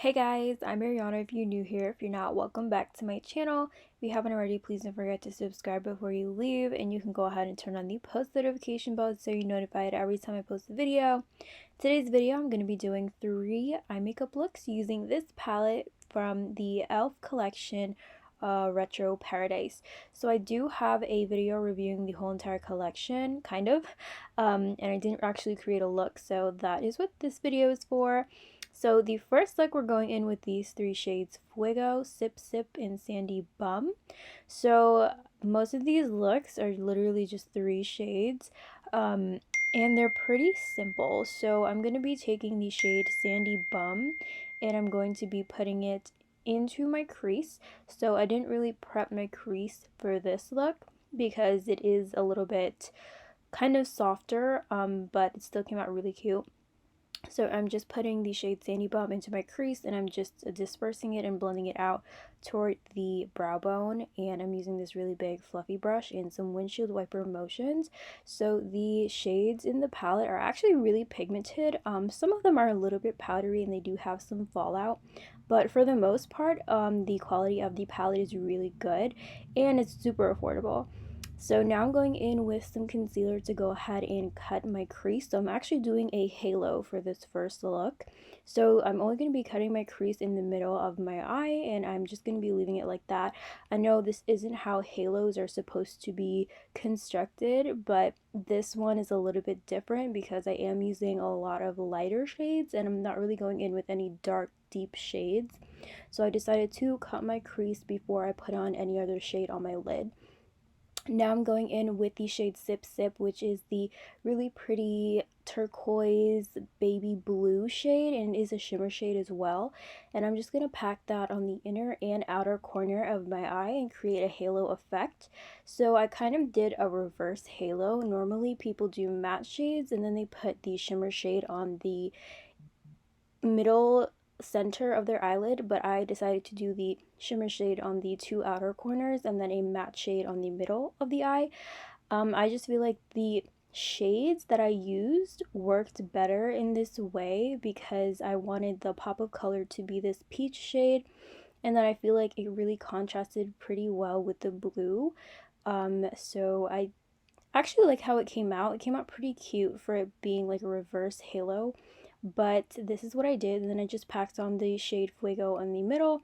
Hey guys, I'm Ariana if you're new here. If you're not, welcome back to my channel. If you haven't already, please don't forget to subscribe before you leave, and you can go ahead and turn on the post notification bell so you're notified every time I post a video. Today's video, I'm going to be doing 3 eye makeup looks using this palette from the e.l.f. collection, Retro Paradise. So I do have a video reviewing the whole entire collection, kind of, and I didn't actually create a look, so that is what this video is for. So the first look, we're going in with these 3 shades, Fuego, Sip Sip, and Sandy Bum. So most of these looks are literally just 3 shades, and they're pretty simple. So I'm going to be taking the shade Sandy Bum, and I'm going to be putting it into my crease. So I didn't really prep my crease for this look because it is a little bit kind of softer, but it still came out really cute. So I'm just putting the shade Sandy Bum into my crease, and I'm just dispersing it and blending it out toward the brow bone, and I'm using this really big fluffy brush and some windshield wiper motions. So the shades in the palette are actually really pigmented. Some of them are a little bit powdery and they do have some fallout, but for the most part, the quality of the palette is really good and it's super affordable. So now I'm going in with some concealer to go ahead and cut my crease. So I'm actually doing a halo for this first look. So I'm only going to be cutting my crease in the middle of my eye, and I'm just going to be leaving it like that. I know this isn't how halos are supposed to be constructed, but this one is a little bit different because I am using a lot of lighter shades and I'm not really going in with any dark deep shades. So I decided to cut my crease before I put on any other shade on my lid. Now I'm going in with the shade Sip Sip, which is the really pretty turquoise baby blue shade, and it is a shimmer shade as well. And I'm just going to pack that on the inner and outer corner of my eye and create a halo effect. So I kind of did a reverse halo. Normally people do matte shades and then they put the shimmer shade on the middle center of their eyelid, but I decided to do the shimmer shade on the 2 outer corners and then a matte shade on the middle of the eye. I just feel like the shades that I used worked better in this way because I wanted the pop of color to be this peach shade, and then I feel like it really contrasted pretty well with the blue. So I actually like how it came out. It came out pretty cute for it being like a reverse halo. But this is what I did, and then I just packed on the shade Fuego in the middle,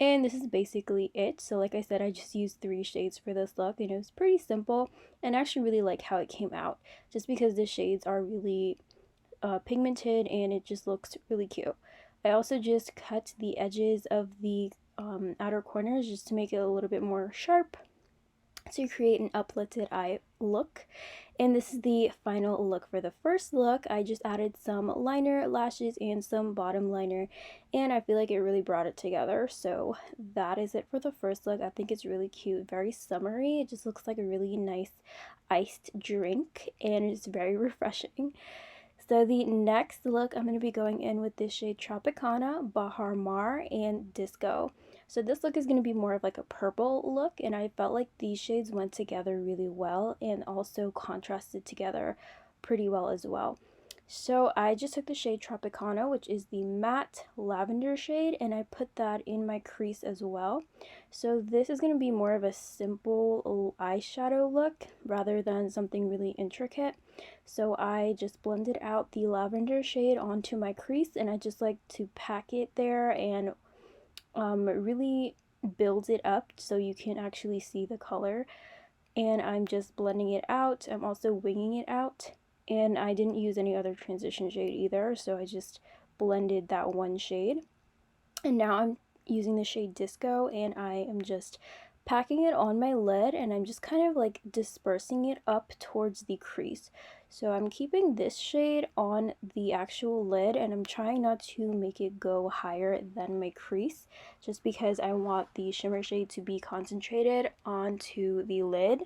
and this is basically it. So like I said, I just used 3 shades for this look, and it was pretty simple, and I actually really like how it came out just because the shades are really pigmented and it just looks really cute. I also just cut the edges of the outer corners just to make it a little bit more sharp to create an uplifted eye look. And this is the final look for the first look. I just added some liner, lashes, and some bottom liner, and I feel like it really brought it together. So that is it for the first look. I think it's really cute, very summery. It just looks like a really nice iced drink, and it's very refreshing. So the next look, I'm going to be going in with this shade Tropicana, Bahar Mar, and Disco. So this look is going to be more of like a purple look, and I felt like these shades went together really well and also contrasted together pretty well as well. So I just took the shade Tropicana, which is the matte lavender shade, and I put that in my crease as well. So this is going to be more of a simple eyeshadow look rather than something really intricate. So I just blended out the lavender shade onto my crease, and I just like to pack it there and really build it up so you can actually see the color. And I'm just blending it out. I'm also winging it out, and I didn't use any other transition shade either, so I just blended that one shade. And now I'm using the shade Disco, and I am just packing it on my lid, and I'm just kind of like dispersing it up towards the crease. So I'm keeping this shade on the actual lid, and I'm trying not to make it go higher than my crease just because I want the shimmer shade to be concentrated onto the lid.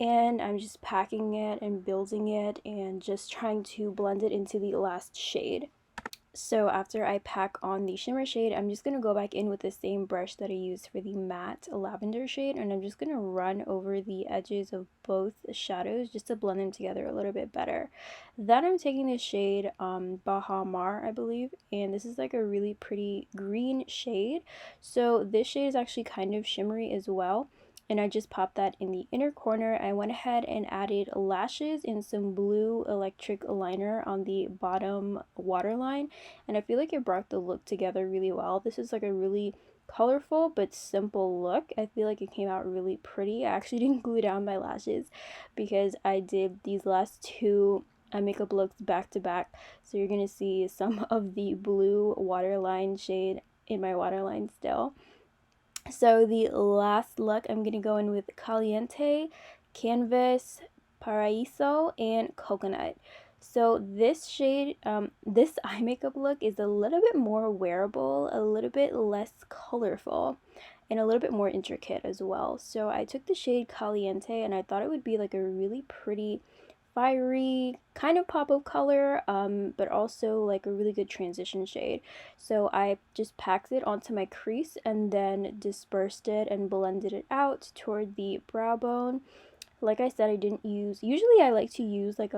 And I'm just packing it and building it and just trying to blend it into the last shade. So after I pack on the shimmer shade, I'm just going to go back in with the same brush that I used for the matte lavender shade, and I'm just going to run over the edges of both shadows just to blend them together a little bit better. Then I'm taking the shade Baha Mar, I believe, and this is like a really pretty green shade. So this shade is actually kind of shimmery as well. And I just popped that in the inner corner. I went ahead and added lashes and some blue electric liner on the bottom waterline, and I feel like it brought the look together really well. This is like a really colorful but simple look. I feel like it came out really pretty. I actually didn't glue down my lashes because I did these last two makeup looks back to back, so you're gonna see some of the blue waterline shade in my waterline still. So the last look, I'm going to go in with Caliente, Canvas, Paraíso, and Coconut. So this shade, this eye makeup look is a little bit more wearable, a little bit less colorful, and a little bit more intricate as well. So I took the shade Caliente, and I thought it would be like a really pretty fiery kind of pop of color, but also like a really good transition shade. So I just packed it onto my crease and then dispersed it and blended it out toward the brow bone. Like I said, I didn't use, usually I like to use like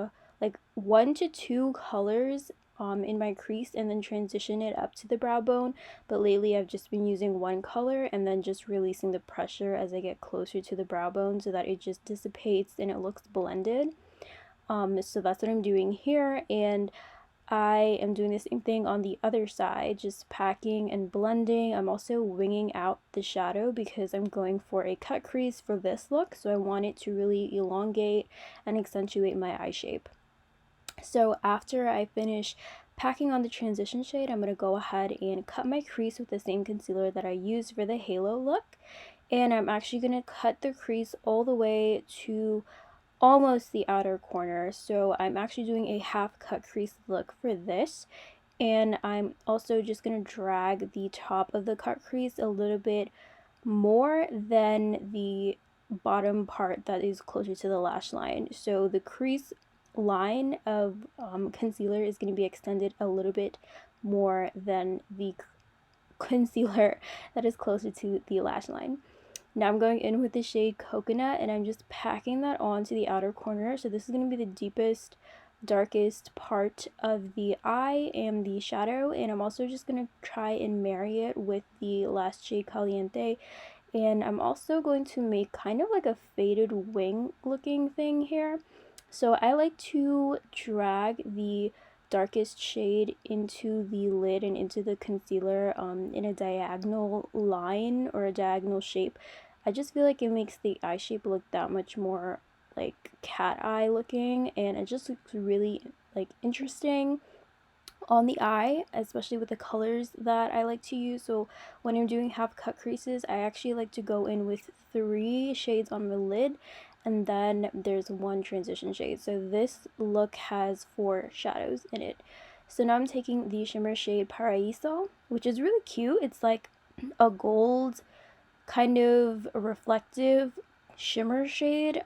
1 to 2 colors in my crease and then transition it up to the brow bone, but lately I've just been using one color and then just releasing the pressure as I get closer to the brow bone so that it just dissipates and it looks blended. So that's what I'm doing here, and I am doing the same thing on the other side, just packing and blending. I'm also winging out the shadow because I'm going for a cut crease for this look, so I want it to really elongate and accentuate my eye shape. So after I finish packing on the transition shade, I'm going to go ahead and cut my crease with the same concealer that I used for the halo look, and I'm actually going to cut the crease all the way to almost the outer corner. So I'm actually doing a half cut crease look for this, and I'm also just going to drag the top of the cut crease a little bit more than the bottom part that is closer to the lash line. So the crease line of concealer is going to be extended a little bit more than the concealer that is closer to the lash line. Now I'm going in with the shade Coconut, and I'm just packing that onto the outer corner. So this is going to be the deepest, darkest part of the eye and the shadow, and I'm also just going to try and marry it with the last shade Caliente. And I'm also going to make kind of like a faded wing looking thing here. So I like to drag the darkest shade into the lid and into the concealer in a diagonal line or a diagonal shape. I just feel like it makes the eye shape look that much more like cat eye looking, and it just looks really like interesting on the eye, especially with the colors that I like to use. So when I'm doing half cut creases, I actually like to go in with 3 shades on the lid, and then there's 1 transition shade. So this look has 4 shadows in it. So now I'm taking the shimmer shade Paraíso, which is really cute. It's like a gold kind of reflective shimmer shade.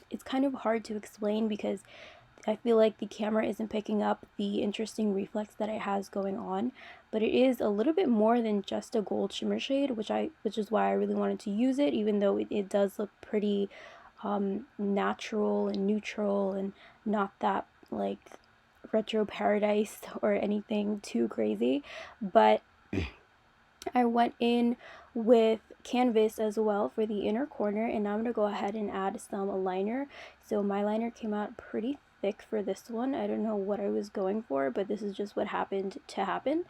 It's kind of hard to explain because I feel like the camera isn't picking up the interesting reflex that it has going on, but it is a little bit more than just a gold shimmer shade, which is why I really wanted to use it, even though it does look pretty natural and neutral and not that like retro paradise or anything too crazy. But I went in with Canvas as well for the inner corner, and now I'm going to go ahead and add some liner. So my liner came out pretty thick for this one. I don't know what I was going for, but this is just what happened to happen.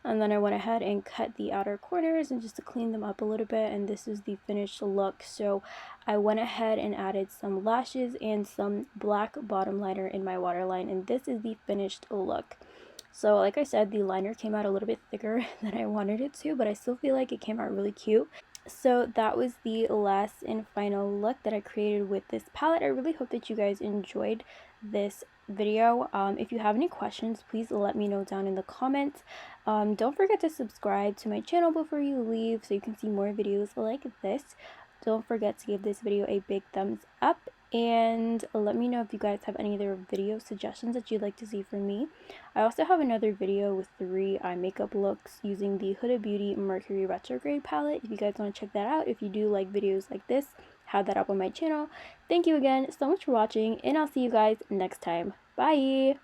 And then I went ahead and cut the outer corners and just to clean them up a little bit, and this is the finished look. So I went ahead and added some lashes and some black bottom liner in my waterline, and this is the finished look. So like I said, the liner came out a little bit thicker than I wanted it to, but I still feel like it came out really cute. So that was the last and final look that I created with this palette. I really hope that you guys enjoyed this video. If you have any questions, please let me know down in the comments. Don't forget to subscribe to my channel before you leave so you can see more videos like this. Don't forget to give this video a big thumbs up, And let me know if you guys have any other video suggestions that you'd like to see from me. I also have another video with 3 eye makeup looks using the Huda Beauty Mercury Retrograde palette. If you guys want to check that out, if you do like videos like this, have that up on my channel. Thank you again so much for watching, and I'll see you guys next time. Bye!